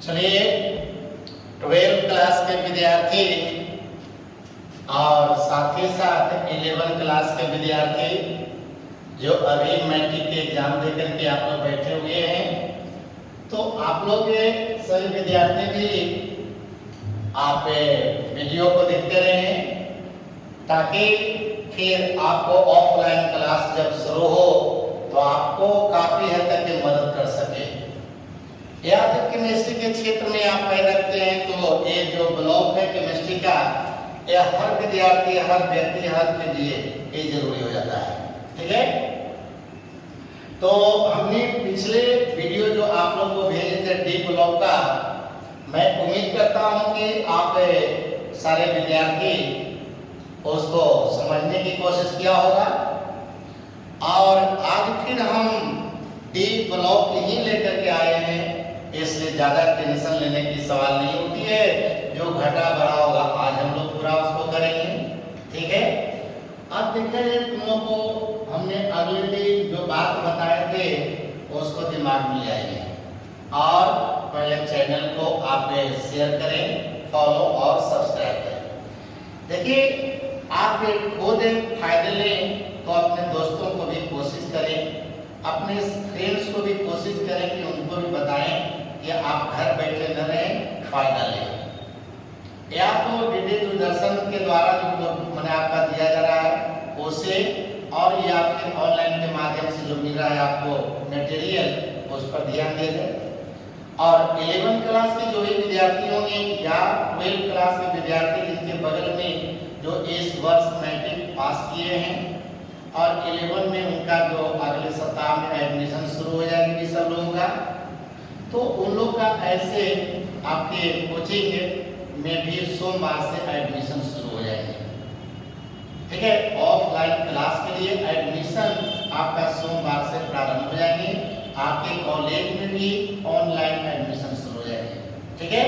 चलिए 12th class के विद्यार्थी और साथ ही साथ 11th क्लास के विद्यार्थी जो अभी मैट्रिक के एग्जाम देकर के आप लोग बैठे हुए हैं, तो आप लोग सभी विद्यार्थी भी आप वीडियो को देखते रहें ताकि फिर आपको ऑफलाइन क्लास जब शुरू हो तो आपको काफी हद तक मदद कर सके। या तो केमिस्ट्री के क्षेत्र में आप पढ़ रखते हैं तो ये जो ब्लॉक है केमिस्ट्री का, यह हर विद्यार्थी, हर व्यक्ति, हर के लिए ये जरूरी हो जाता है। ठीक है, तो हमने पिछले वीडियो जो आप लोग को भेजे थे डी ब्लॉक का, मैं उम्मीद करता हूं कि आप सारे विद्यार्थी उसको समझने की कोशिश किया होगा। और आज फिर हम डी ब्लॉक ही लेकर के आए हैं, इसलिए ज्यादा टेंशन लेने की सवाल नहीं होती है। जो घटा बढ़ा होगा आज हम लोग पूरा उसको करेंगे। ठीक है, अब देखिए तुम लोग को हमने अगले दिन जो बात बताए थे उसको दिमाग में ले आइए और पहले चैनल को आप शेयर करें, फॉलो और सब्सक्राइब करें। देखिए आप खुद फायदे लें तो अपने दोस्तों को भी कोशिश करें, अपने फ्रेंड्स को भी कोशिश करें कि उनको भी बताएं कि आप घर बैठे न रहें, फायदा लें। या तो डीडी दूरदर्शन के द्वारा जो मैंने आपका दिया जा रहा है उसे, और या फिर ऑनलाइन के माध्यम से जो मिल रहा है आपको मटेरियल, उस पर ध्यान दे दें। और 11th क्लास के जो भी विद्यार्थी होंगे या 12th क्लास के विद्यार्थी जिनके बगल में जो इस वर्ष मैट्रिक पास किए हैं और 11 में उनका जो अगले सप्ताह में एडमिशन शुरू हो जाएगी सब लोगों का, तो उन लोग का ऐसे आपके कोचिंग में भी सोमवार से एडमिशन शुरू हो जाएंगे। ठीक है, ऑफलाइन क्लास के लिए एडमिशन आपका सोमवार से प्रारंभ हो जाएंगे, आपके कॉलेज में भी ऑनलाइन एडमिशन शुरू हो जाएंगे। ठीक है,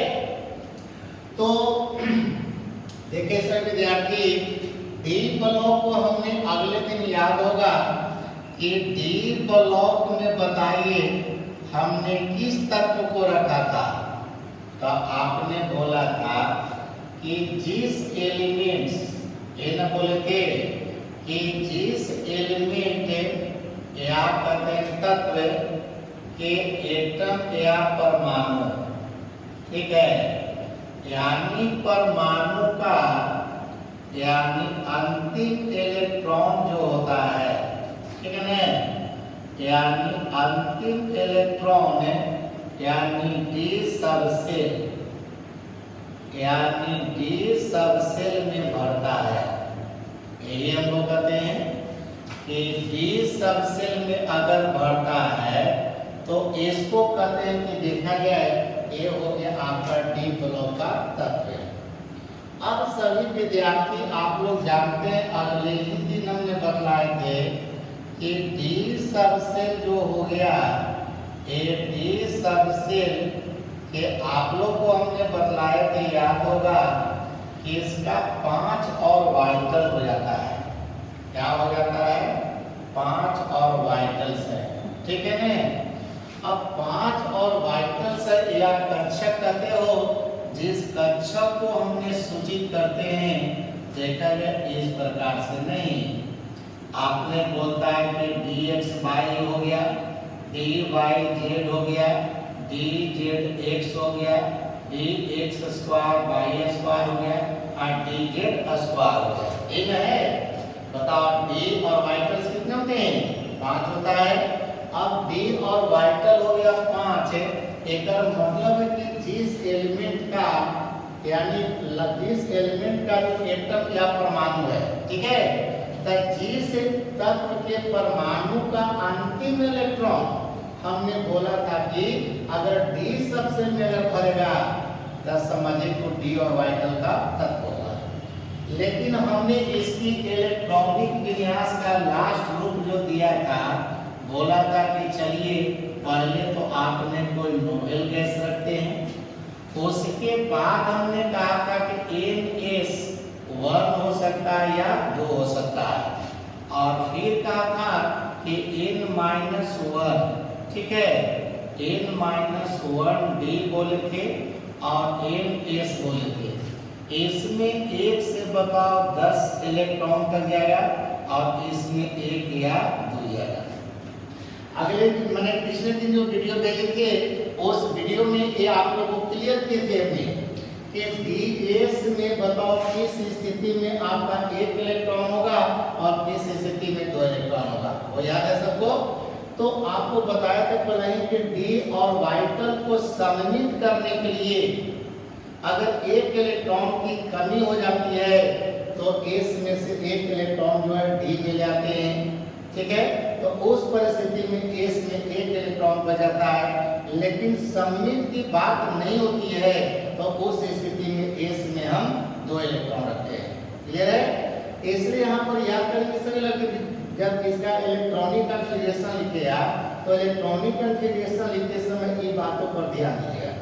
तो देखिए सर विद्यार्थी, डी ब्लॉक को हमने अगले दिन याद होगा कि डी ब्लॉक में बताइए हमने किस तत्व को रखा था। तो आपने बोला था कि जिस एलिमेंट्स, ये न बोले थे कि जिस एलिमेंट या तत्व के एटम या परमाणु, ठीक है, यानी परमाणु का यानी अंतिम इलेक्ट्रॉन जो होता है, ठीक है ना, यानी अंतिम इलेक्ट्रॉन यानी डी सबसेल, यानी डी सबसेल में भरता है। यही हम लोग कहते हैं कि डी सबसेल में अगर भरता है तो इसको कहते हैं कि देखा गया है ये हो गया आपका डी ब्लॉक का तत्व। अब सभी विद्यार्थी आप लोग जानते हैं, अगले ही दिन हमने बतलाए थे कि डी सबसेल जो हो गया, ये डी सबसेल के आप लोग को हमने बतलाए थे, याद होगा कि इसका 5 ऑर्बिटल हो जाता है। क्या हो जाता है? 5 ऑर्बिटल्स है। ठीक है ना, अब 5 ऑर्बिटल्स या कक्षक कहते हो, जिस कक्षक को हमने सूचित करते हैं, देखा गया इस प्रकार से नहीं। आपने बोलता है कि dx y हो गया, dy z हो गया, dz x हो गया, dx स्क्वायर y स्क्वायर हो गया और dz स्क्वायर हो गया। ये है, बताओ d ऑर्बिटल्स कितने होते हैं? 5 होता है। अब d ऑर्बिटल हो गया 5, एक मतलब है कि जिस एलिमेंट का यानी जिस एलिमेंट का जो एटम या परमाणु है, ठीक है, तो जिस तत्व के परमाणु का अंतिम इलेक्ट्रॉन, हमने बोला था कि अगर डी सबसेल में अगर भरेगा तो समझिए को डी ऑर्बिटल का तत्व होगा। लेकिन हमने इसकी इलेक्ट्रॉनिक विन्यास का लास्ट रूप जो दिया था, बोला था कि चलिए पहले तो आपने कोई नोबेल गैस रखते हैं, उसके बाद हमने कहा था कि NS1 हो सकता है या 2 हो सकता है, और फिर कहा था कि N-1, ठीक है, n-1d बोले थे और ns बोले थे। इसमें एक से बताओ 10 इलेक्ट्रॉन तक जाएगा और इसमें एक या 2 जाएगा। अगले दिन मैंने पिछले दिन जो वीडियो भेजे थे उस वीडियो में ये आप लोगों को क्लियर किए थे हमने कि ds में बताओ किस स्थिति में आपका 1 इलेक्ट्रॉन होगा और किस स्थिति में 2 इलेक्ट्रॉन होगा, वो याद है सबको? तो आपको बताया था पहले ही कि d और ऑर्बिटल को सममित करने के लिए अगर 1 इलेक्ट्रॉन की कमी हो जाती है तो s में से 1 इलेक्ट्रॉन जो है d में जाते हैं, ठीक है? तो उस परिस्थिति में s में 1 इलेक्ट्रॉन बच जाता है, लेकिन सममित की बात नहीं होती है तो उस स्थिति में s में हम 2 इलेक्ट्रॉन रखते हैं। क्लियर है? इसलिए यहाँ पर याद करेंगे सभी लड़के, जब इसका इलेक्ट्रॉनिक कॉन्फ़िगरेशन लिखेगा तो इलेक्ट्रॉनिक कॉन्फ़िगरेशन लिखते समय इन बातों पर ध्यान दीजिएगा।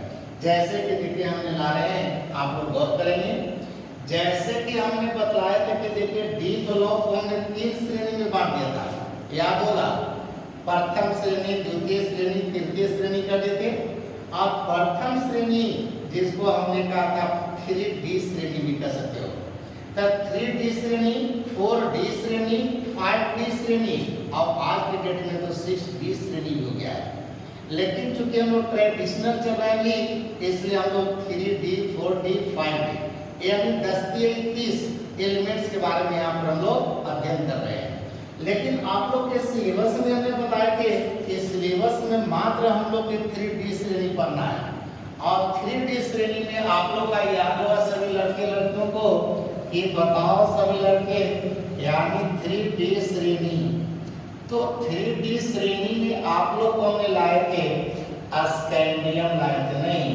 जैसे कि देखिए हमने ला रहे हैं, आप लोग गौर करेंगे। जैसे कि हमने बतलाया था कि देखिए डी ब्लॉक को हमने 3 श्रेणी में बांट दिया था, याद होगा? प्रथम श्रेणी, द्वितीय श्रेणी, तृतीय श्रेणी कर देते। और प्रथम श्रेणी जिसको हमने कहा था 3D श्रेणी भी कह सकते हो, तब 3D श्रेणी, 4D श्रेणी, 5D श्रेणी और आज के डेट में तो 6D श्रेणी भी हो गया है। लेकिन चूंकि हम लोग ट्रेडिशनल चलाएंगे इसलिए हम लोग 3D, 4D, 5D यानी 10 से 30 एलिमेंट्स के बारे में यहाँ पर हम लोग अध्ययन कर रहे हैं। लेकिन आप लोग के सिलेबस में हमने बताया थे कि सिलेबस में मात्र हम लोग के 3D श्रेणी पढ़ना है और 3D श्रेणी में आप लोग का याद होगा सभी लड़के लड़कियों को कि बताओ सभी लड़के, यानी 3D श्रेणी, तो 3D श्रेणी में आप लोग को हमने लाए थे स्कैंडियम लाए थे, नहीं,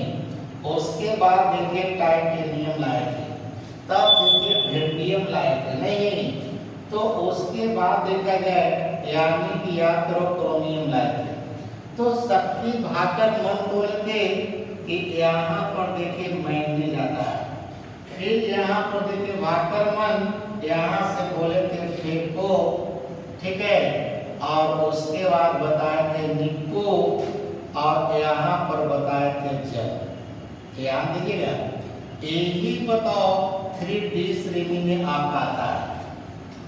उसके बाद देखिए टाइटेनियम लाए थे, तब देखिए वेंडियम लाए थे, नहीं, तो उसके बाद देखा जाए यानी कि याद करो क्रोमियम लाए थे। तो शक्ति भाकर मन बोलते कि यहाँ पर देखिए मैंगनीज आता है, फिर यहाँ पर देखिए भाकर मन यहाँ से बोले थे फेको, ठीक है, और उसके बाद बताए थे निको और यहाँ पर बताए थे जल। ध्यान दीजिएगा, यही बताओ 3D श्रेणी में आपका आता है,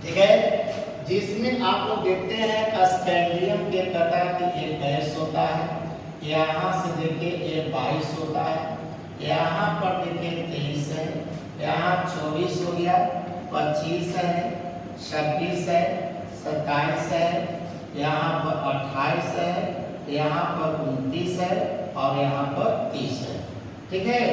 ठीक है, जिसमें आप लोग देखते हैं स्कैंडियम के कटा कि ये गैस होता है, यहाँ से देखिए ये 22 होता है, यहाँ पर देखिए 23 है, यहाँ 24 हो गया, 25 है, 26 है, 27 है, यहाँ पर 28 है, यहाँ पर 29 है और यहाँ पर 30 है, ठीक है।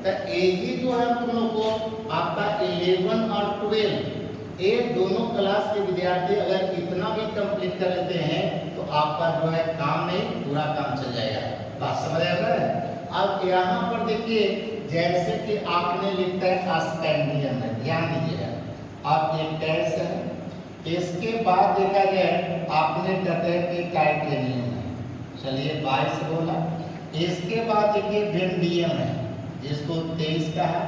तो यही जो है तुम लोग को आपका 11 और 12 ये दोनों क्लास के विद्यार्थी अगर इतना भी कंप्लीट कर लेते हैं तो आपका जो है काम नहीं पूरा काम चल जाएगा। बात समझ आ रहा है? अब यहाँ पर देखिए जैसे कि आपने लिखा है स्कैंडियम है, ध्यान दीजिएगा, आप एक गैस है, इसके बाद देखा जाए आपने कहते हैं कि टाइटेनियम है, चलिए 22 बोला, इसके बाद देखिए वेंडियम है जिसको 23 का है,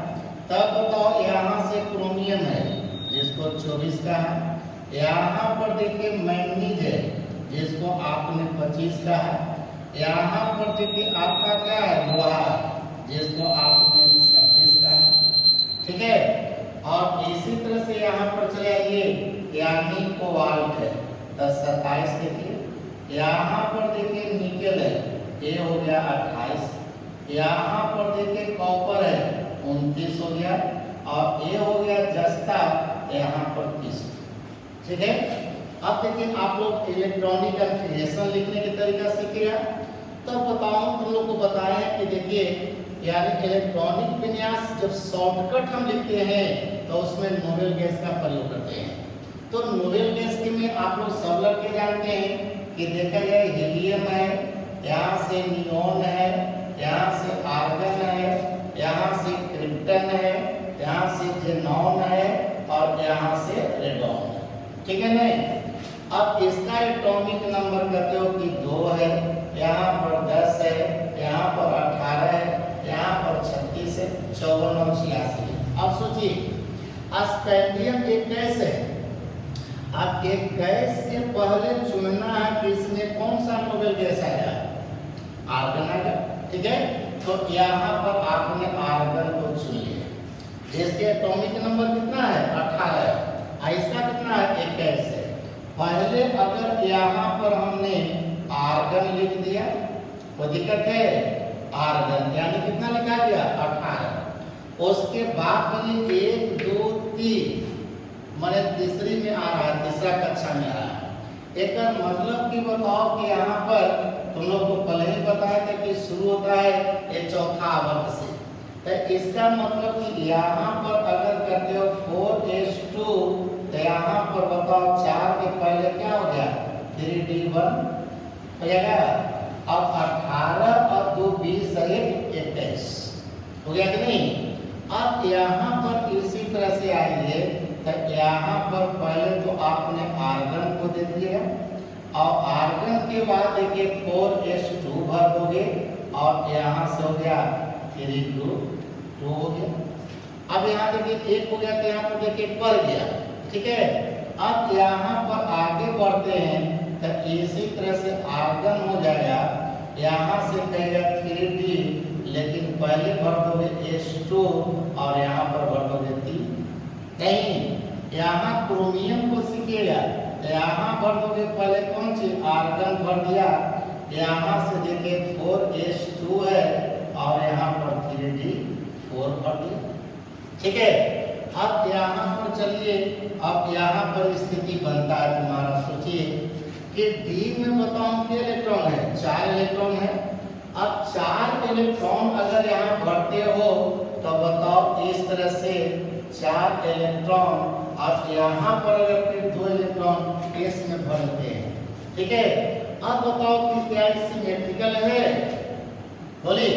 तब बताओ यहाँ से क्रोमियम है जिसको 24 का है, यहाँ पर देखिए मैंगनीज है जिसको आपने 25 का है, यहाँ पर देखिए आपका क्या है लोहा जिसको आपने 26 का है, ठीक है। और इसी तरह से यहाँ पर चले आइए यानी कोबाल्ट है 27 देखिए, यहाँ पर देखिए निकेल है ये हो गया 28, यहाँ पर देखिए कॉपर है 29 हो गया और ये हो गया जस्ता यहाँ पर 30, ठीक है। अब देखिए आप लोग इलेक्ट्रॉनिक कॉन्फ़िगरेशन लिखने के तरीका सीखिएगा, तब बताऊं तुम लोग को बताया कि देखिए यानी इलेक्ट्रॉनिक विन्यास जब शॉर्टकट हम लिखते हैं तो उसमें नोबेल गैस का प्रयोग करते हैं। तो नोबेल गैस के में आप लोग सब लड़के जानते हैं कि देखा जाए हीलियम है, यहाँ से नियॉन है, यहाँ से आर्गन है, यहाँ से क्रिप्टन है, यहाँ से जेनॉन है और यहाँ से रेडॉन है, ठीक है नहीं। अब इसका एटॉमिक नंबर कहते हो कि 2 है, यहाँ पर 10 है, यहाँ पर 18 है, यहाँ पर 36 है, 54 और 86 है। अब सोचिए स्कैंडियम एक गैस है, अब एक गैस के पहले चुनना है कि इसमें कौन सा नोबेल गैस आएगा, आर्गन आ गया। ठीक है, तो यहाँ पर आपने आर्गन को चुन लिया, जिसके एटॉमिक नंबर कितना है 18 है, इसका कितना है 21 है। पहले अगर यहाँ पर हमने आर्गन लिख दिया तो दिक्कत है, आर्गन यानी कितना लिखा गया 18। उसके बाद मैंने 1 2 3 मैंने तीसरी में आ रहा है, तीसरा कक्षा में आ रहा है। एक मतलब कि बताओ कि यहाँ पर तुम लोग को पहले ही बताया था कि शुरू होता है ये चौथा आवर्त से, तो इसका मतलब कि यहाँ पर अगर करते हो 4s2 तो यहाँ पर बताओ 4 के पहले क्या हो गया 3d1 हो जाएगा। अब 18 और 2 20 21 हो गया कि नहीं। अब यहाँ पर इसी तरह से आएंगे तो यहाँ पर पहले तो आपने आर्गन को दे दिया और आर्गन के बाद देखिए 4s2 भर दोगे और यहाँ से हो गया 3 2 2 हो गया। अब यहाँ देखिए 1 हो गया तो यहाँ पर देखिए बढ़ गया। ठीक है, अब यहाँ पर आगे बढ़ते हैं तो इसी तरह से आर्गन हो जाएगा, यहाँ से कहेगा 3d लेकिन पहले भर दोगे s2 और यहाँ पर भर दोगे 3। नहीं, यहाँ क्रोमियम को सीखिएगा तो यहाँ भर दोगे पहले कौन सी आर्गन भर दिया, यहाँ से देखिए 4s2 है और यहाँ पर 3d4 भर दिया। ठीक है, अब यहाँ पर चलिए, अब यहाँ पर स्थिति बनता है तुम्हारा, सोचिए कि D में बताओ कितने इलेक्ट्रॉन है 4 इलेक्ट्रॉन है। अब 4 इलेक्ट्रॉन अगर यहाँ भरते हो तो बताओ इस तरह से 4 इलेक्ट्रॉन और यहाँ पर अगर फिर 2 इलेक्ट्रॉन केस में भरते हैं। ठीक है, अब बताओ कि क्या सिमेट्रिकल है, बोलिए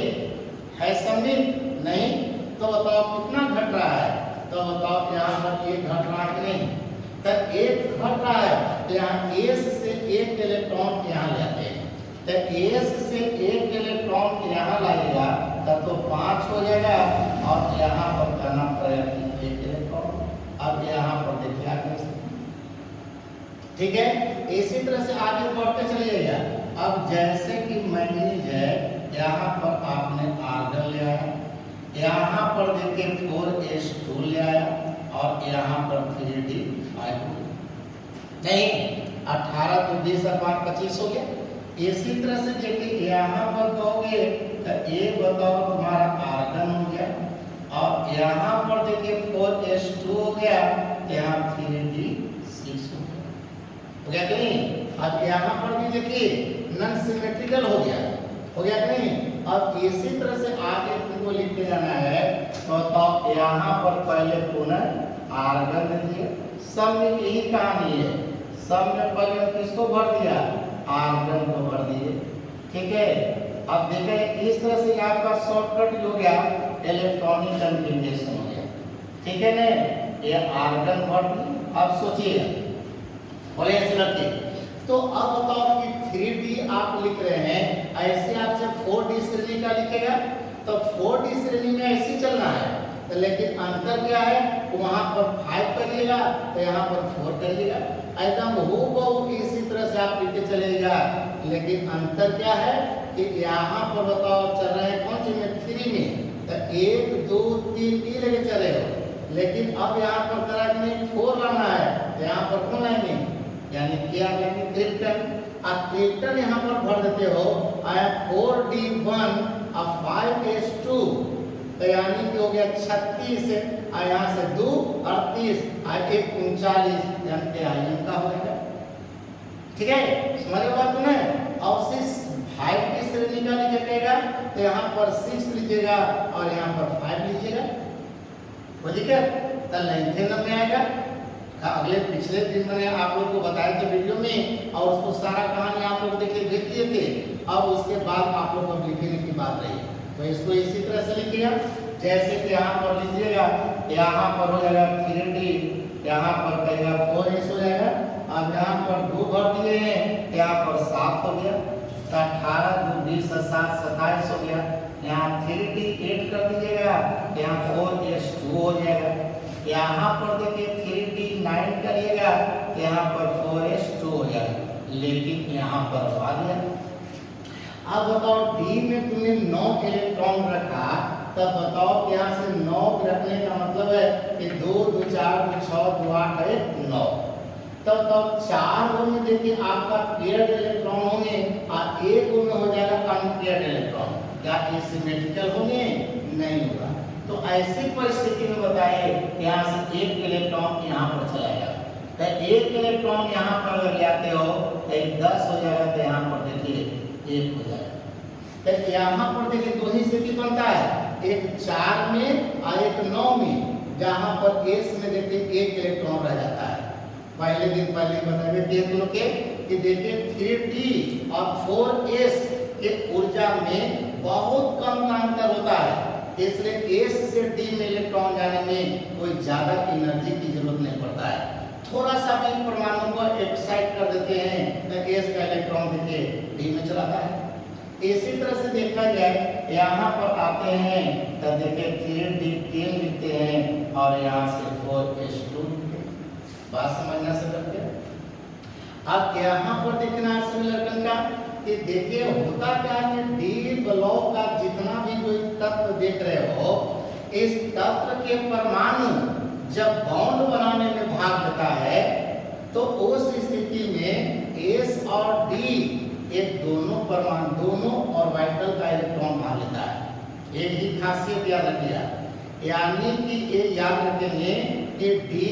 है सममित नहीं, तो बताओ कितना घट रहा है, तो बताओ यहाँ पर 1 घट रहा है कि नहीं, तो 1 घट रहा है तो यहाँ s से 1 इलेक्ट्रॉन यहाँ लेते हैं, तो s से 1 इलेक्ट्रॉन यहाँ लाएगा तब तो 5 हो जाएगा और यहाँ पर करना पड़ेगा 1 इलेक्ट्रॉन। अब यहाँ पर देखिए आगे, ठीक है, इसी तरह से आगे बढ़ते चलिएगा। अब जैसे कि मैंगनीज है, यहाँ पर आपने आर्गन ले आया, यहाँ पर देखिए 4s2 ले आया और यहाँ पर 3d5 नहीं 18 तो 20 और 5 25 हो गया। इसी तरह से देखिए यहाँ पर कहोगे तो ये बताओ तुम्हारा आर्गन हो गया और यहाँ पर देखिए 4s2 हो गया तो यहाँ 3d6 हो गया कि नहीं। अब यहाँ पर भी देखिए नॉन सिमेट्रिकल हो गया कि नहीं। अब इसी तरह से आगे तुमको लिखते जाना है, तो यहाँ पर पहले पुनः आर्गन दे दिए, सब में यही कहानी है, सब में पहले किसको भर दिया आर्गन को भर दिए। ठीक है, अब देखें इस तरह से आपका शॉर्टकट हो गया, इलेक्ट्रॉनिक कन्फिग्रेशन हो गया। ठीक है ना, ये आर्गन भर दी। अब सोचिए बोले ऐसे लगते, तो अब बताओ कि 3d आप लिख रहे हैं, ऐसे आपसे 4d श्रेणी का लिखेगा तो 4d श्रेणी में ऐसे चलना है, तो लेकिन अंतर क्या है, वहां पर 5 करिएगा तो यहाँ पर 4 करिएगा, एकदम हूबहू इसी तरह से आप लिखते चलेगा। लेकिन अंतर क्या है कि यहाँ पर बताओ चल रहे हैं कौन सी में 3 में, तो 1 2 3 3 लेके चले हो, लेकिन अब यहाँ पर करा कि नहीं 4 लाना है, तो यहाँ पर कौन लाएंगे यानी क्या लेंगे क्रिप्टन, और क्रिप्टन यहाँ पर भर देते हो 4d1 और 5s2 तो यानी कि हो गया 36 और यहाँ से 2 38 और 1 39 यानी कि आयन का हो जाएगा। ठीक है, समझ बात को ना। और 5 की श्रेणी का लिखिएगा तो यहाँ पर 6 लिखिएगा और यहाँ पर 5 लिखिएगा, वो दिक्कत तो लेंथ में आएगा। अगले पिछले दिन मैंने आप लोग को बताया था वीडियो में, और उसको सारा कहानी आप लोग देखिए देख लिए थे। अब उसके बाद आप लोग को लिखने की बात रही, तो इसको इसी तरह से लिखिएगा जैसे कि यहाँ पर लीजिएगा, यहाँ पर हो जाएगा 3d, यहाँ पर कहेगा 4s हो जाएगा, अब यहाँ पर 2 भर दिए हैं, यहाँ पर 7 हो गया, 18 2 20 7 27 हो गया, यहाँ 3d 8 कर दीजिएगा, यहाँ 4s2 हो जाएगा, यहाँ पर देखिए 3d 9 करिएगा, यहाँ पर 4s2 हो जाएगा, लेकिन यहाँ पर आ गया। अब बताओ डी में तुमने 9 इलेक्ट्रॉन रखा, तब बताओ कि यहाँ से 9 रखने का मतलब है कि 2 2 4 2 6 2 8 है 9। तब 4 गो में देखिए आपका पेयर्ड इलेक्ट्रॉन होंगे और 1 गो में हो जाएगा अनपेयर्ड इलेक्ट्रॉन। क्या ये सिमेट्रिकल होंगे? नहीं होगा। तो ऐसी परिस्थिति में बताइए यहाँ से 1 इलेक्ट्रॉन यहाँ पर चलाएगा, तो 1 इलेक्ट्रॉन यहाँ पर अगर जाते हो तो 10 हो जाएगा, तो यहाँ पर देखिए 1 हो जाएगा। तो यहाँ पर देखिए दो ही स्थिति बनता है, एक 4 में और एक 9 में, जहाँ पर एस में देखिए 1 इलेक्ट्रॉन रह जाता है। पहले बताए देख लो कि देखिए 3d और 4s के ऊर्जा में बहुत कम का अंतर होता है, इसलिए s से d में इलेक्ट्रॉन जाने में कोई ज्यादा एनर्जी की जरूरत नहीं पड़ता है। थोड़ा सा भी परमाणु को एक्साइट कर देते हैं तो s का इलेक्ट्रॉन देखिए d में चलाता है। इसी तरह से देखा जाए यहाँ पर आते हैं तो देखिए 3d10 लिखते हैं और यहाँ से 4s2 बात समझना से करते हैं। अब यहाँ पर देखना है सभी लड़कन का कि देखिए होता क्या है, डी ब्लॉक का जितना भी कोई तत्व देख रहे हो, इस तत्व के परमाणु जब बॉन्ड बनाने में भाग लेता है तो उस स्थिति में एस और डी एक दोनों परमाणु दोनों ऑर्बिटल का इलेक्ट्रॉन भाग लेता है। एक ही खासियत याद रखिएगा, यानी कि ये याद रखेंगे कि डी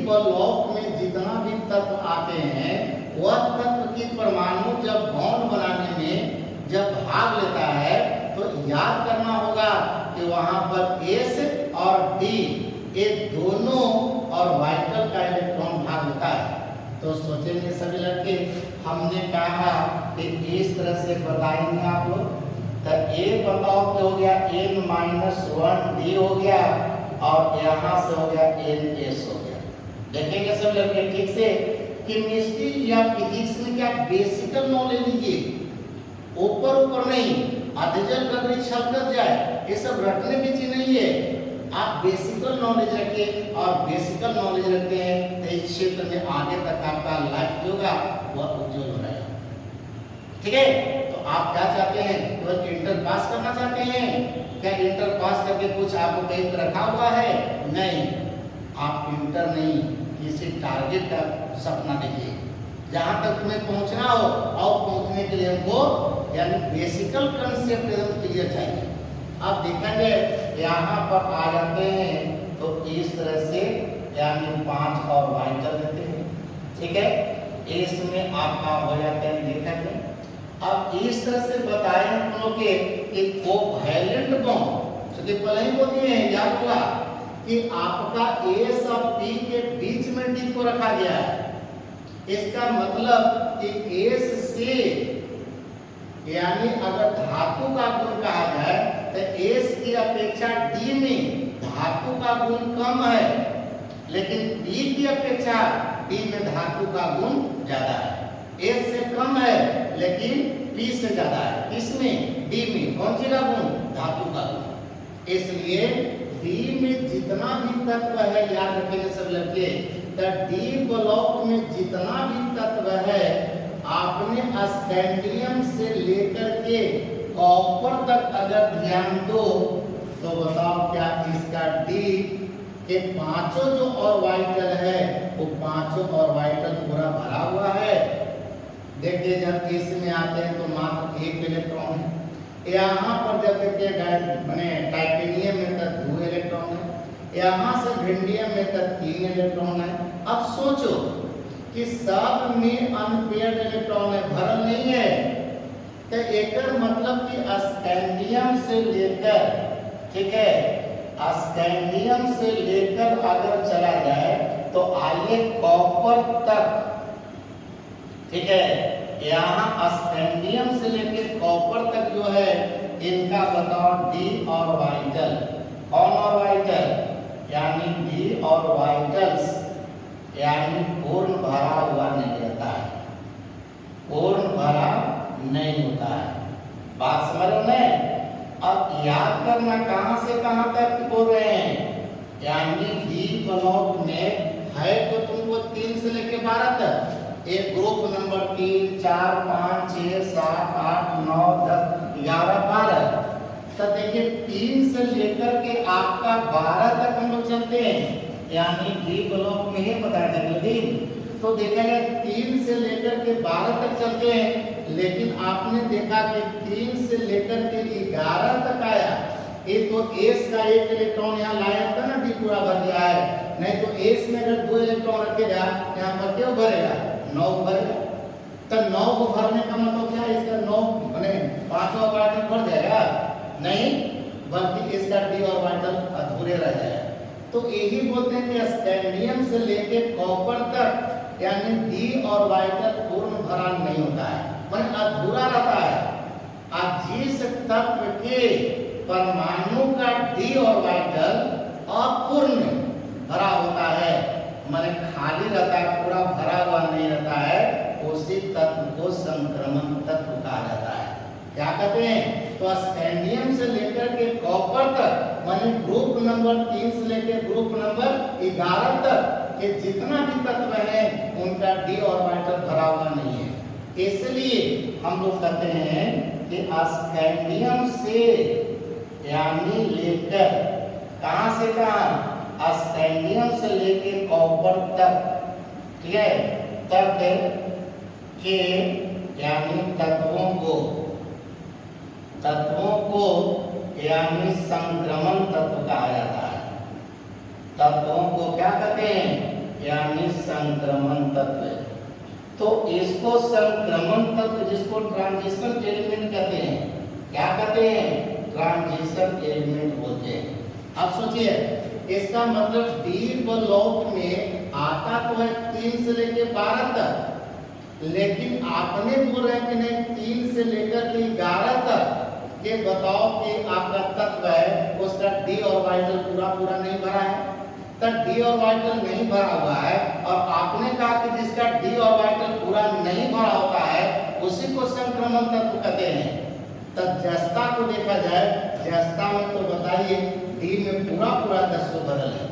ब्लॉक में जितना भी तत्व आते हैं वह तत्व की परमाणु जब बॉन्ड बनाने में जब भाग लेता है तो याद करना होगा कि वहां पर एस और डी ये दोनों ऑर्बिटल का इलेक्ट्रॉन भाग लेता है। तो सोचेंगे सभी लड़के, हमने कहा कि इस तरह से बताएंगे आप लोग, तो ए बताओ कि हो गया n-1d हो गया और यहाँ से हो गया ns हो गया। देखेंगे सब लड़के ठीक से, केमिस्ट्री या फिजिक्स में क्या बेसिकल नॉलेज लीजिए, ऊपर नहीं, अधजल गगरी छलक जाए, ये सब रटने की चीज नहीं है। आप बेसिकल नॉलेज रखिए और बेसिकल नॉलेज रखते हैं तो इस क्षेत्र में आगे तक आपका लाइफ जो होगा वह उज्जवल हो रहेगा। ठीक है, तो आप क्या चाहते हैं, केवल इंटर पास करना चाहते हैं? क्या इंटर पास करके कुछ आपको कहीं रखा हुआ है? नहीं, आप इंटर नहीं, किसी टारगेट का सपना देखिए, जहां तक तुम्हें पहुंचना हो और पहुंचने के लिए हमको यानी बेसिकल कंसेप्ट एकदम क्लियर चाहिए। अब देखेंगे यहाँ पर आ जाते हैं तो इस तरह से यानी 5 ऑर्बिटल देते हैं। ठीक है, इसमें आपका हो जाते हैं देखेंगे। अब इस तरह से बताएं हम लोग कि कोवैलेंट बॉन्ड, तो पहले ही बोल दिए हैं, याद होगा कि आपका एस और पी के बीच में डी को रखा गया है। इसका मतलब कि एस से यानी अगर धातु का गुण कहा जाए तो एस की अपेक्षा डी में धातु का गुण कम है, लेकिन पी की अपेक्षा डी में धातु का गुण ज्यादा है। एस से कम है लेकिन पी से ज्यादा है, किसमें? डी में। कौन सी का गुण? धातु का गुण। इसलिए डी में जितना भी तत्व है, याद रखेंगे सब लड़के, तो डी ब्लॉक में जितना भी तत्व है आपने स्कैंडियम से लेकर के कॉपर तक अगर ध्यान दो तो बताओ क्या इसका डी के पांचों जो ऑर्बिटल है वो पांचों ऑर्बिटल पूरा भरा हुआ है। देखिए जब इसमें आते हैं तो मात्र 1 इलेक्ट्रॉन है। यहाँ पर जब देखिए टाइटेनियम में तक 2 इलेक्ट्रॉन है, यहाँ से भिंडियम में तक 3 इलेक्ट्रॉन है। अब सोचो कि सब में अनपेयर्ड इलेक्ट्रॉन है, भरल नहीं है, तो एक मतलब कि स्कैंडियम से लेकर, ठीक है, स्कैंडियम से लेकर अगर चला जाए तो आइए कॉपर तक, ठीक है, यहाँ स्कैंडियम से लेकर कॉपर तक जो है इनका बताओ डी ऑर्बिटल। कौन ऑर्बिटल? यानी डी ऑर्बिटल्स यानी पूर्ण भरा हुआ नहीं रहता है, पूर्ण भरा नहीं होता है। बात समझ रहे हैं? अब याद करना कहां से कहां तक बोल रहे हैं, यानी डी ब्लॉक में है तो तुमको 3 से लेकर 12 तक, ये ग्रुप नंबर 3, 4, 5, 6, 7, 8, 9, 10, 11, 12। तो देखिए 3 से लेकर के आपका 12 तक हम लोग चलते हैं, यानी डी ब्लॉक में ही बताया था लेकिन तो देखा गया 3 से लेकर के 12 तक चलते हैं, लेकिन आपने देखा कि 3 से लेकर के 11 तक आया। ये तो एस का एक इलेक्ट्रॉन यहाँ लाया था ना, डी पूरा भर गया है, नहीं तो एस में अगर 2 इलेक्ट्रॉन रखेगा यहाँ पर क्यों भरेगा, 9 भरेगा। तो 9 को भरने का मतलब क्या है, इसका 9 माने 5वां ऑर्बिटल भर जाएगा नहीं, बल्कि इसका डी ऑर्बिटल अधूरे रह जाएगा। तो यही बोलते हैं कि स्कैंडियम से लेके कॉपर तक यानी डी ऑर्बिटल पूर्ण भरा नहीं होता है, माने अधूरा रहता है। और जिस तत्व के परमाणु का डी ऑर्बिटल अपूर्ण भरा होता है, माने खाली रहता है, पूरा भरा हुआ नहीं रहता है, उसी तत्व को संक्रमण तत्व कहा जाता है। क्या कहते हैं, तो स्कैंडियम से लेकर के कॉपर तक माने ग्रुप नंबर 3 से लेकर ग्रुप नंबर 11 तक के जितना भी तत्व है उनका डी ऑर्बिटल भरा हुआ नहीं है। इसलिए हम लोग कहते हैं कि स्कैंडियम से यानी लेकर कहां से कहां, स्कैंडियम से लेकर कॉपर तक, ठीक है, तक के यानी तत्वों को यानी संक्रमण तत्व कहा जाता है। तत्वों को क्या कहते हैं, यानी संक्रमण तत्व। तो इसको संक्रमण तत्व, जिसको ट्रांजिशन एलिमेंट कहते हैं, क्या कहते हैं, ट्रांजिशन एलिमेंट बोलते हैं। अब सोचिए इसका मतलब डी ब्लॉक में आता तो है 3 से लेकर 12 तक, लेकिन आपने बोल रहे हैं कि नहीं 3 से लेकर के 11 तक ये बताओ कि आपका तत्व है उसका डी ऑर्बिटल पूरा नहीं भरा है। तो डी ऑर्बिटल नहीं भरा हुआ है और आपने कहा कि जिसका डी ऑर्बिटल पूरा नहीं भरा होता है उसी को संक्रमण तत्व कहते हैं। तो जस्ता को देखा जाए, जस्ता में तो बताइए डी में पूरा 10 भरल है,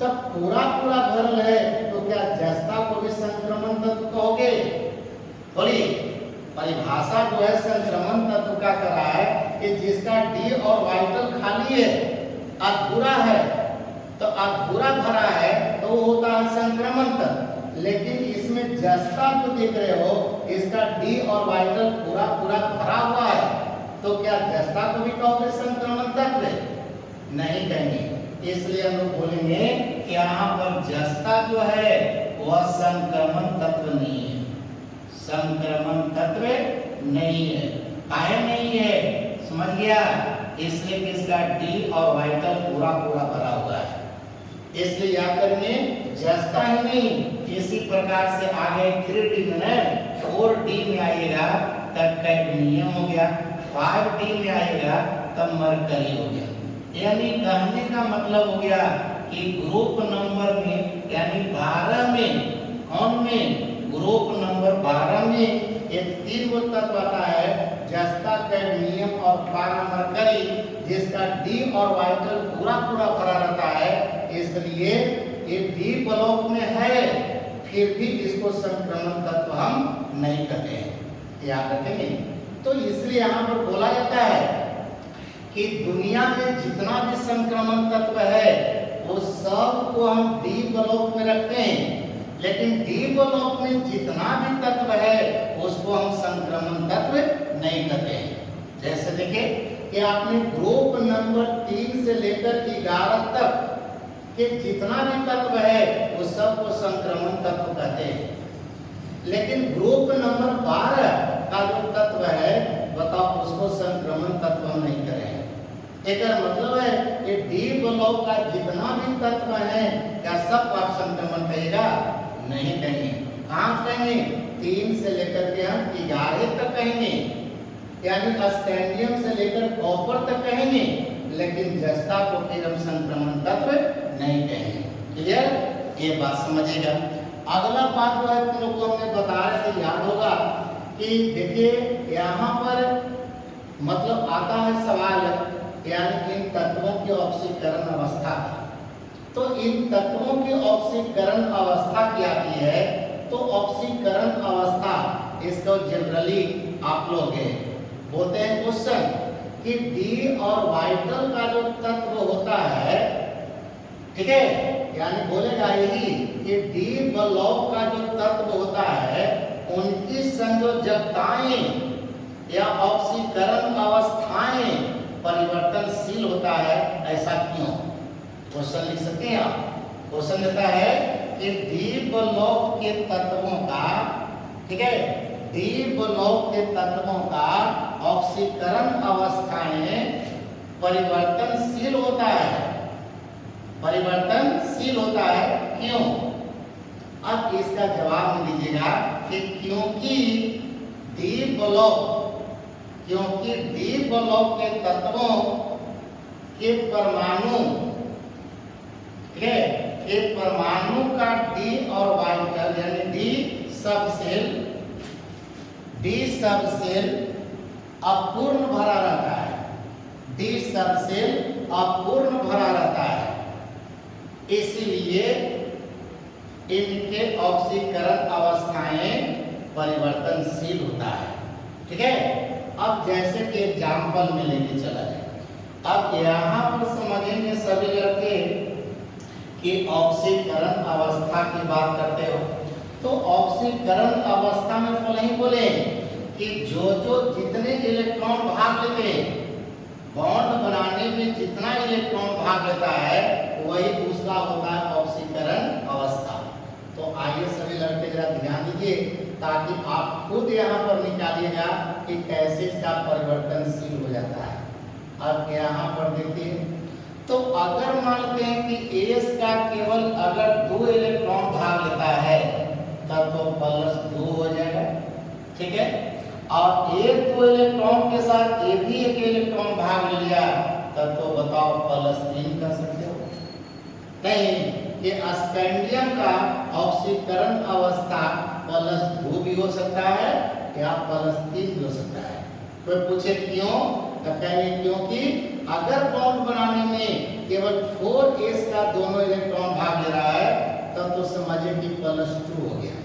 तब पूरा भरल है तो क्या जस्ता को भी संक्रमण तत्व कहोगे? बोलिए, परिभाषा जो है संक्रमण तत्व का कर रहा है कि जिसका डी ऑर्बिटल खाली है, अधूरा है, तो अधूरा भरा है तो वो होता है संक्रमण तत्व। लेकिन इसमें जस्ता जो देख रहे हो इसका डी ऑर्बिटल पूरा भरा हुआ है, तो क्या जस्ता को भी कहोगे संक्रमण तत्व? नहीं कहेंगे। इसलिए हम लोग बोलेंगे कि यहाँ पर जस्ता जो है वह संक्रमण तत्व नहीं है, संक्रमण तत्व नहीं है। काहे नहीं है, समझ गया? इसलिए कि इसका डी ऑर्बिटल पूरा भरा हुआ है, इसलिए याद करेंगे जस्ता ही नहीं। इसी प्रकार से आगे 3D में 4D में आएगा तब कैडमियम हो गया, 5D में आएगा तब मरकरी हो गया। यानी कहने का मतलब हो गया कि ग्रुप नंबर में यानी 12 में, कौन में, ग्रुप नंबर 12 में एक 3 गो तत्व आता है, जस्ता, कैडमियम और पारामरकरी, जिसका डी ऑर्बिटल पूरा भरा रहता है। इसलिए ये डी ब्लॉक में है, फिर भी इसको संक्रमण तत्व हम नहीं कहते हैं, याद रखेंगे। तो इसलिए यहाँ पर बोला जाता है कि दुनिया में जितना भी संक्रमण तत्व है वो सब को हम डी ब्लॉक में रखते हैं, लेकिन डी ब्लॉक में जितना भी तत्व है उसको हम संक्रमण तत्व नहीं कहते हैं। जैसे देखिए कि आपने ग्रुप नंबर 3 से लेकर 11 तक के जितना भी तत्व है वो सब को संक्रमण तत्व कहते हैं, लेकिन ग्रुप नंबर 12 का जो तत्व है बताओ उसको संक्रमण तत्व हम नहीं करें। एक मतलब है कि डी ब्लॉक का जितना भी तत्व है क्या सब आप संक्रमण कहेगा? नहीं कहेंगे। कहाँ कहेंगे? 3 से लेकर के हम 11 तक कहेंगे, यानी स्कैंडियम से लेकर कॉपर तक कहेंगे, लेकिन जस्ता को फिर हम संक्रमण तत्व नहीं कहेंगे। क्लियर? ये बात समझिएगा। अगला बात जो है तुम लोग को हमने बताया थे, याद होगा कि देखिए यहाँ पर मतलब आता है सवाल, यानी इन तत्वों की ऑक्सीकरण अवस्था। तो इन तत्वों की ऑक्सीकरण अवस्था क्या की है तो ऑक्सीकरण अवस्था इसको जनरली आप लोग बोलते हैं क्वेश्चन कि डी और वाइटल का जो तत्व होता है, ठीक है, यानी बोलेगा यही कि डी ब्लॉक का जो तत्व होता है उनकी संयोजकताएं या ऑक्सीकरण अवस्थाएं परिवर्तनशील होता है, ऐसा क्यों? क्वेश्चन लिख सकते हैं आप। क्वेश्चन देता है कि डी ब्लॉक के तत्वों का, ठीक है, डी ब्लॉक के तत्वों का ऑक्सीकरण अवस्थाएं परिवर्तनशील होता है, परिवर्तनशील होता है, क्यों? अब इसका जवाब में दीजिएगा कि क्योंकि डी ब्लॉक के तत्वों के परमाणु, ठीक है, के परमाणु का डी और वाइटल यानी डी सबसेल अपूर्ण भरा रहता है, डी सबसेल अपूर्ण भरा रहता है, इसलिए इनके ऑक्सीकरण अवस्थाएं परिवर्तनशील होता है, ठीक है। अब जैसे कि एग्जाम्पल में लेके चला जाए, अब यहाँ पर समझेंगे सभी लड़के कि ऑक्सीकरण अवस्था की बात करते हो तो ऑक्सीकरण अवस्था में तो नहीं बोले कि जो जितने इलेक्ट्रॉन भाग लेते हैं, बॉन्ड बनाने में जितना इलेक्ट्रॉन भाग लेता है वही उसका होता है ऑक्सीकरण अवस्था। तो आइए सभी लड़के जरा ध्यान दीजिए ताकि आप खुद यहाँ पर निकालिएगा कि कैसे इसका परिवर्तनशील हो जाता है। अब यहाँ पर देखिए, तो अगर मानते हैं कि एस का केवल अगर 2 इलेक्ट्रॉन भाग लेता है तब तो +2 हो जाएगा, ठीक है, और एक 2 इलेक्ट्रॉन के साथ ए भी एक इलेक्ट्रॉन भाग ले लिया तब तो बताओ +3 कर सकते हो? नहीं, ये स्कैंडियम का ऑक्सीकरण अवस्था +2 भी हो सकता है या +3 भी हो सकता है। कोई पूछे क्यों, तो कहेंगे क्योंकि अगर बॉन्ड बनाने में केवल 4s का दोनों इलेक्ट्रॉन भाग ले रहा है तब तो समझिए कि +2 हो गया,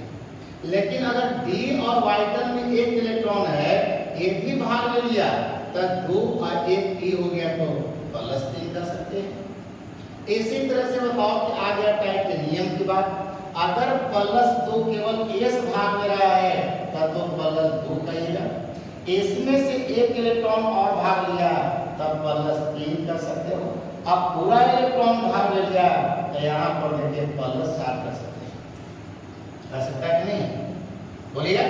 लेकिन अगर डी और वाइटल में एक इलेक्ट्रॉन है, एक भी भाग ले लिया तब 2 और 1 p हो गया तो +3 कर सकते हैं। इसी तरह से बताओ कि आ गया टाइटेनियम की बात, अगर +2 केवल s भाग ले रहा है तब तो +2 कहिएगा, इसमें से एक इलेक्ट्रॉन और भाग लिया तब +3 कर सकते हो। अब पूरा इलेक्ट्रॉन भाग ले लिया तो यहाँ पर देखिए +4 कर सकते हैं, कर सकता है कि नहीं? बोलिए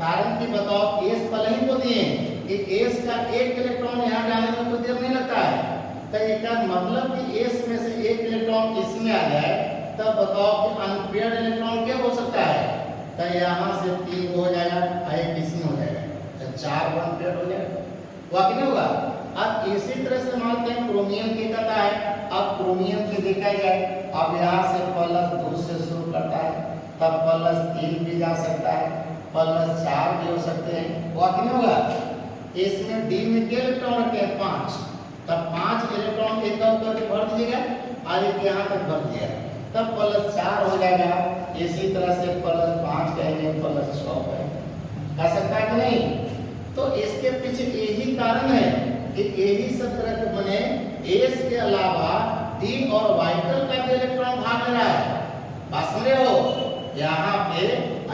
कारण की बताओ। s पहले ही बोल दिए कि s का एक इलेक्ट्रॉन यहाँ डालने में कुछ देर नहीं लगता है, तो इसका मतलब कि s में से एक इलेक्ट्रॉन इसमें आ जाए तब बताओ कि अनपेयर्ड इलेक्ट्रॉन क्या हो सकता है? तो यहाँ से 3 हो जाएगा, एक इसमें हो जाएगा, तो 4 अनपेयर्ड हो जाएगा, हुआ कि नहीं होगा? अब इसी तरह से मानते हैं क्रोमियम की कहता है, अब क्रोमियम की देखा जाए, अब यहाँ से +2 से शुरू करता है तब +3 भी जा सकता है, +4 भी हो सकते हैं, हुआ कि नहीं होगा? इसमें डी में कितने इलेक्ट्रॉन रखे हैं? 5, तब 5 इलेक्ट्रॉन एक करके भर दीजिएगा, आगे यहाँ तक भर दिया तब +4 हो जाएगा। इसी तरह से +5 कहेंगे, +6 कहेंगे, कर सकता है कि नहीं? तो इसके पीछे यही कारण है कि यही सब तरह के बने एस के अलावा डी और वाइटल का भी इलेक्ट्रॉन भाग रहा है, बात समझ रहे हो? यहाँ पे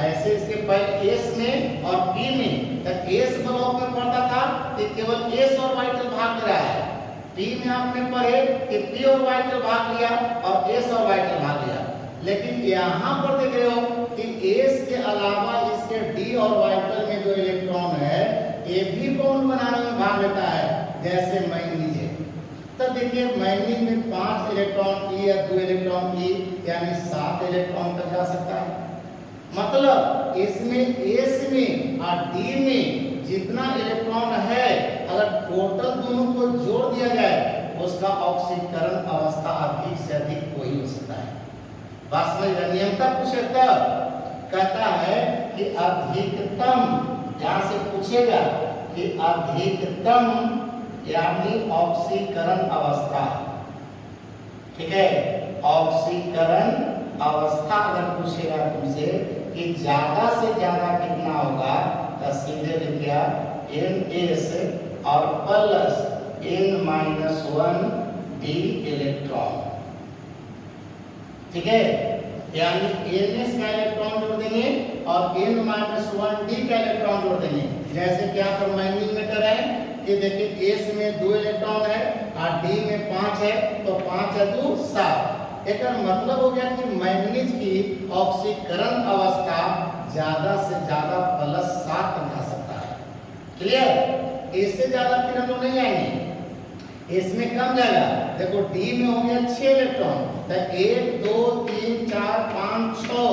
ऐसे इसके पहले एस में और पी में, तब एस ब्लॉक में पढ़ता था कि केवल एस और वाइटल भाग रहा है, पी में आपने पढ़े कि पी और वाइटल भाग लिया और एस और वाइटल भाग लिया, लेकिन यहाँ पर देख रहे हो कि एस के अलावा इसके डी और वाइटल में जो इलेक्ट्रॉन है ये भी बॉन्ड बनाने में भाग लेता है, जैसे मैंगनीज है। तो देखिए मैंगनीज में 5 इलेक्ट्रॉन ई या 2 इलेक्ट्रॉन ई यानी 7 इलेक्ट्रॉन तक जा सकता है। मतलब इसमें एस में और डी में जितना इलेक्ट्रॉन है अगर टोटल दोनों को जोड़ दिया जाए उसका ऑक्सीकरण अवस्था अधिक से अधिक वही हो सकता है। बस में नियमता पूछे तब कहता है कि अधिकतम, यहाँ से पूछेगा कि अधिकतम यानी ऑक्सीकरण अवस्था, ठीक है, ऑक्सीकरण अवस्था अगर पूछेगा तुमसे कि ज्यादा से ज्यादा कितना होगा, तो सीधे लिख दिया NS और प्लस N-1 d इलेक्ट्रॉन। ठीक है, यानी NS का इलेक्ट्रॉन जोड़ देंगे और N-1 d का इलेक्ट्रॉन जोड़ देंगे। जैसे कि यहाँ पर मैग्नीज मेटल है कि देखिए S में 2 इलेक्ट्रॉन है और D में 5 है, तो 5 है 2 7। एक मतलब हो गया कि मैग्नीज की ऑक्सीकरण अवस्था ज्यादा से ज्यादा +7 तक जा सकता है। क्लियर? इससे ज्यादा फिर हम लोग नहीं आएंगे, इसमें कम जाएगा। देखो D में हो गया 6 इलेक्ट्रॉन, तो 1 2 3 4 5 6,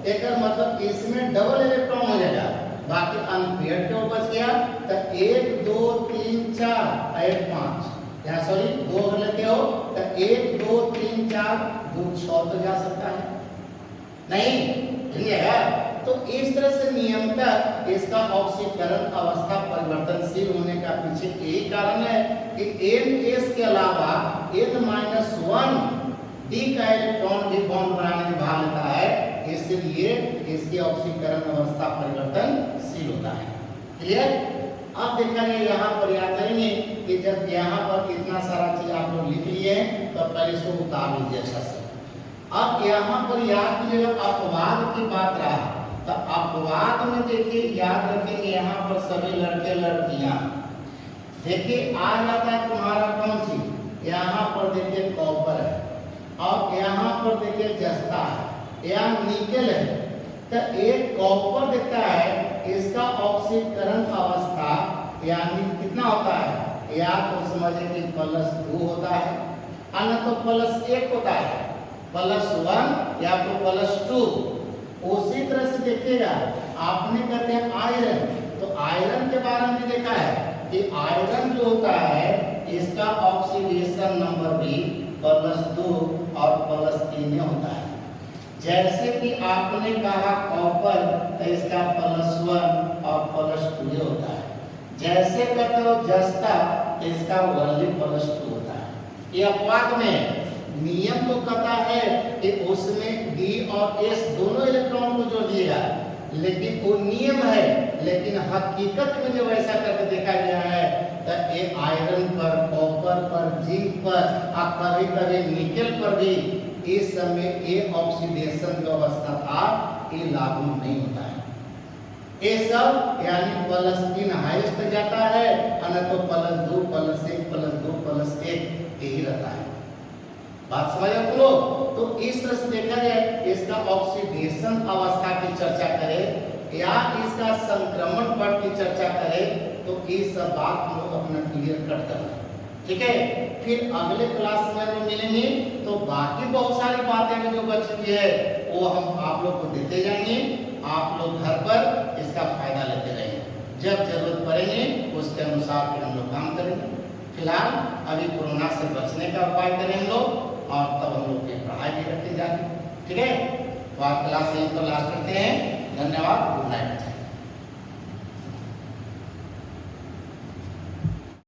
एक मतलब इसमें डबल इलेक्ट्रॉन हो जाएगा। बाकी अनपेयर्ड के ऊपर बच गया, तो 1 2 3 4 1 5, यहाँ सॉरी 2 अगर लेते हो तो 1 2 3 4 2 6 तो जा सकता है नहीं, समझिएगा। तो इस तरह से नियमतः इसका ऑक्सीकरण अवस्था परिवर्तनशील होने का पीछे यही कारण है कि NS के अलावा N-1 D का इलेक्ट्रॉन भी बॉन्ड बनाने में भाग लेता है, इसलिए इसकी ऑक्सीकरण अवस्था परिवर्तनशील होता है। क्लियर? अब देखेंगे यहाँ पर याद करेंगे कि जब यहाँ पर इतना सारा चीज आप लोग लिख लिए हैं तो पहले इसको उतार लीजिए अच्छा से। अब यहाँ पर याद कीजिएगा अपवाद की बात रहा, तो अपवाद में देखिए याद रखेंगे यहाँ पर सभी लड़के लड़कियां, देखिए आ जाता है तुम्हारा कौन सी, यहाँ पर देखिए कॉपर है और यहाँ पर देखिए जस्ता है या निकेल है। तो एक कॉपर दिखता है, इसका ऑक्सीकरण अवस्था यानी कितना होता है, या तो समझे कि +2 होता है, अन्य तो +1 होता है, +1 या तो +2। उसी तरह से देखिएगा आपने कहते हैं आयरन, तो आयरन के बारे में भी देखा है कि आयरन जो होता है इसका ऑक्सीडेशन नंबर भी +2 और +3 होता है। जैसे कि आपने कहा कॉपर, तो इसका +1 और +2 होता है। जैसे कहते हो जस्ता, इसका ओनली +2 होता है। ये अपवाद में नियम तो कहता है कि उसमें D और S दोनों इलेक्ट्रॉन को जोड़ दिएगा, लेकिन वो नियम है, लेकिन हकीकत में जब ऐसा करके देखा गया है तो ये आयरन पर, कॉपर पर, जिंक पर और कभी कभी निकेल पर भी इस समय ये ऑक्सीडेशन जो अवस्था था ये लागू नहीं होता है। ये सब यानी +3 हाईएस्ट तक जाता है, अन्य तो +2 +1 +2 +1 यही रहता है। बात समझ आप लोग? तो इस तरह से देखा जाए इसका ऑक्सीडेशन अवस्था की चर्चा करें या इसका संक्रमण पट की चर्चा करें, तो ये सब बात हम लोग अपना क्लियर कट करना, ठीक है। फिर अगले क्लास में हम मिलेंगे तो बाकी बहुत सारी बातें जो बची हुई है वो हम आप लोग को देते जाएंगे। आप लोग घर पर इसका फायदा लेते रहेंगे, जब जरूरत पड़ेंगे उसके अनुसार फिर हम लोग काम करेंगे। फिलहाल अभी कोरोना से बचने का उपाय करेंगे लोग, और तब हम लोग की पढ़ाई भी रखी जाएगी, ठीक है। तो आज क्लास यहीं पर लास्ट करते हैं। धन्यवाद, गुड नाइट।